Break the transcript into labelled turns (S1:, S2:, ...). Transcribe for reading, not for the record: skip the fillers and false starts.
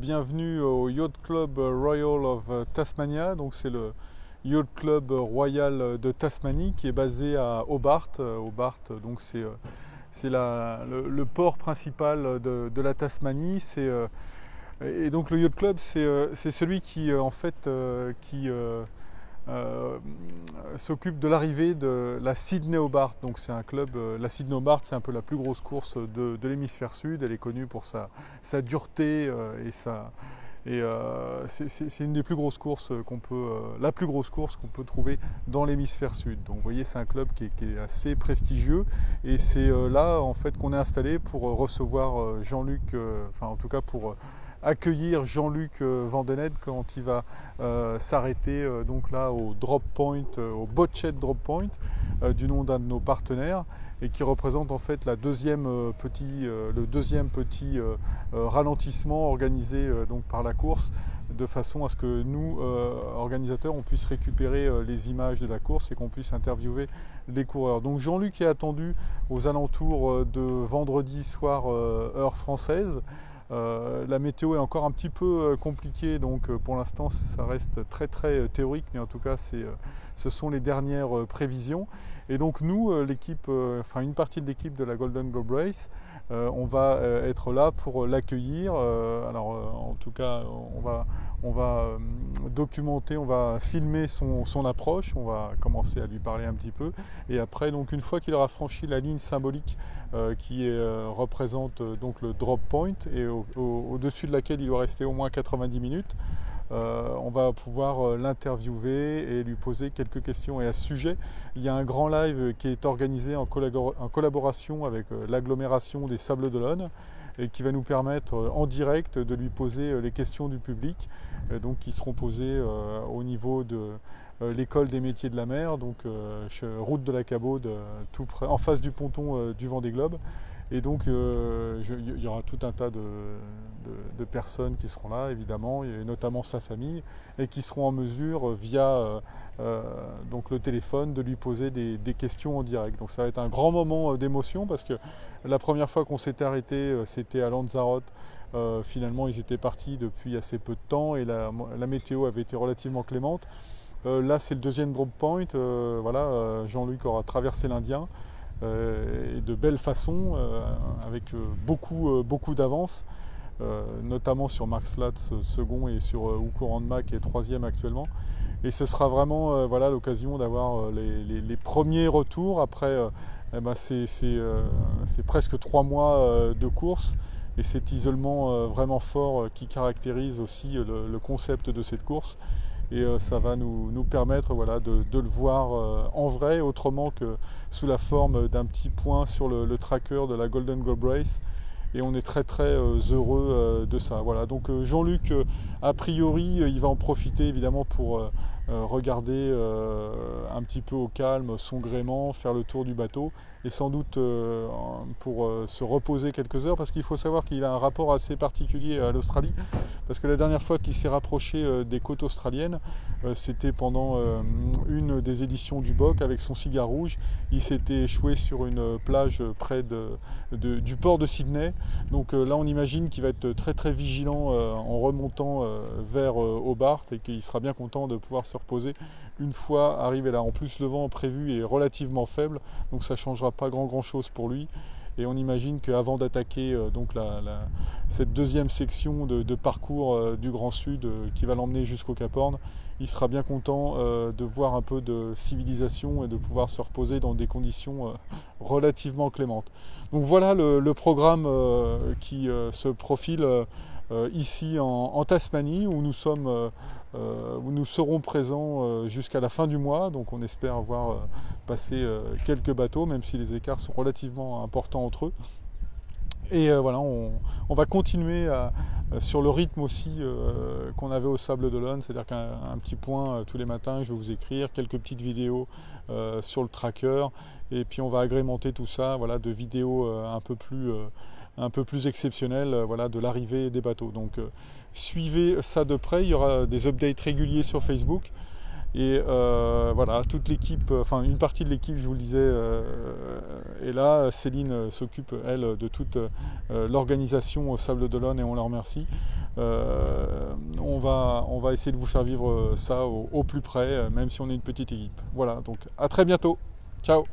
S1: bienvenue au Yacht Club Royal of Tasmania. Donc c'est le Yacht Club Royal de Tasmanie qui est basé à Hobart. Hobart, donc c'est le port principal de la Tasmanie. Et donc le Yacht Club, c'est celui qui en fait s'occupe de l'arrivée de la Sydney Hobart. Donc c'est un club, la Sydney Hobart, c'est un peu la plus grosse course de l'hémisphère sud. Elle est connue pour sa dureté c'est une des plus grosses courses la plus grosse course qu'on peut trouver dans l'hémisphère sud. Donc vous voyez, c'est un club qui est assez prestigieux et c'est là en fait qu'on est installé pour recevoir Jean-Luc, enfin en tout cas pour accueillir Jean-Luc Vandenette quand il va s'arrêter donc là au drop point, au Botchet drop point du nom d'un de nos partenaires et qui représente en fait le deuxième petit ralentissement organisé donc par la course, de façon à ce que nous, organisateurs, on puisse récupérer les images de la course et qu'on puisse interviewer les coureurs. Donc Jean-Luc est attendu aux alentours de vendredi soir heure française. La météo est encore un petit peu compliquée, donc pour l'instant ça reste très très théorique, mais en tout cas ce sont les dernières prévisions. Et donc nous, une partie de l'équipe de la Golden Globe Race, on va être là pour l'accueillir. En tout cas, on va documenter, on va filmer son approche, on va commencer à lui parler un petit peu. Et après, donc une fois qu'il aura franchi la ligne symbolique qui représente donc le drop point et au-dessus de laquelle il doit rester au moins 90 minutes, on va pouvoir l'interviewer et lui poser quelques questions. Et à ce sujet, il y a un grand live qui est organisé en collaboration avec l'agglomération des Sables d'Olonne et qui va nous permettre en direct de lui poser les questions du public, donc qui seront posées au niveau de l'école des métiers de la mer, donc route de la Cabaude, tout près, en face du ponton du Vendée Globe. Et donc il y aura tout un tas de personnes qui seront là, évidemment, et notamment sa famille, et qui seront en mesure, via donc le téléphone, de lui poser des questions en direct. Donc ça va être un grand moment d'émotion, parce que la première fois qu'on s'était arrêté, c'était à Lanzarote. Finalement, ils étaient partis depuis assez peu de temps, et la météo avait été relativement clémente. Là, c'est le deuxième drop point. Jean-Luc aura traversé l'Indien. Et de belle façon, avec beaucoup d'avance, notamment sur Mark Slatz second et sur Ukuranma qui est troisième actuellement. Et ce sera vraiment l'occasion d'avoir les premiers retours. Après, c'est presque 3 mois de course, et cet isolement vraiment fort qui caractérise aussi le concept de cette course. Et ça va nous permettre de le voir en vrai, autrement que sous la forme d'un petit point sur le tracker de la Golden Globe Race. Et on est très très heureux de ça. Voilà. Donc Jean-Luc, a priori, il va en profiter évidemment pour regarder un petit peu au calme son gréement, faire le tour du bateau, et sans doute pour se reposer quelques heures, parce qu'il faut savoir qu'il a un rapport assez particulier à l'Australie, parce que la dernière fois qu'il s'est rapproché des côtes australiennes, c'était pendant une des éditions du BOC avec son cigare rouge. Il s'était échoué sur une plage près du port de Sydney. Donc là, on imagine qu'il va être très très vigilant en remontant vers Hobart, et qu'il sera bien content de pouvoir se reposer une fois arrivé là. En plus, le vent prévu est relativement faible, donc ça ne changera pas grand chose pour lui. Et on imagine qu'avant d'attaquer cette deuxième section de parcours du Grand Sud qui va l'emmener jusqu'au Cap Horn, il sera bien content de voir un peu de civilisation et de pouvoir se reposer dans des conditions relativement clémentes. Donc voilà le programme qui se profile ici en Tasmanie, où nous serons présents jusqu'à la fin du mois. Donc on espère avoir passé quelques bateaux, même si les écarts sont relativement importants entre eux. Et on va continuer sur le rythme aussi qu'on avait au Sable d'Olonne, c'est-à-dire qu'un petit point tous les matins, je vais vous écrire quelques petites vidéos sur le tracker, et puis on va agrémenter tout ça de vidéos un peu plus exceptionnelles de l'arrivée des bateaux. Donc suivez ça de près, il y aura des updates réguliers sur Facebook. Et voilà, toute l'équipe, enfin une partie de l'équipe, je vous le disais, est là. Céline s'occupe, elle, de toute l'organisation au Sable d'Olonne et on la remercie. On va essayer de vous faire vivre ça au plus près, même si on est une petite équipe. Voilà, donc à très bientôt. Ciao.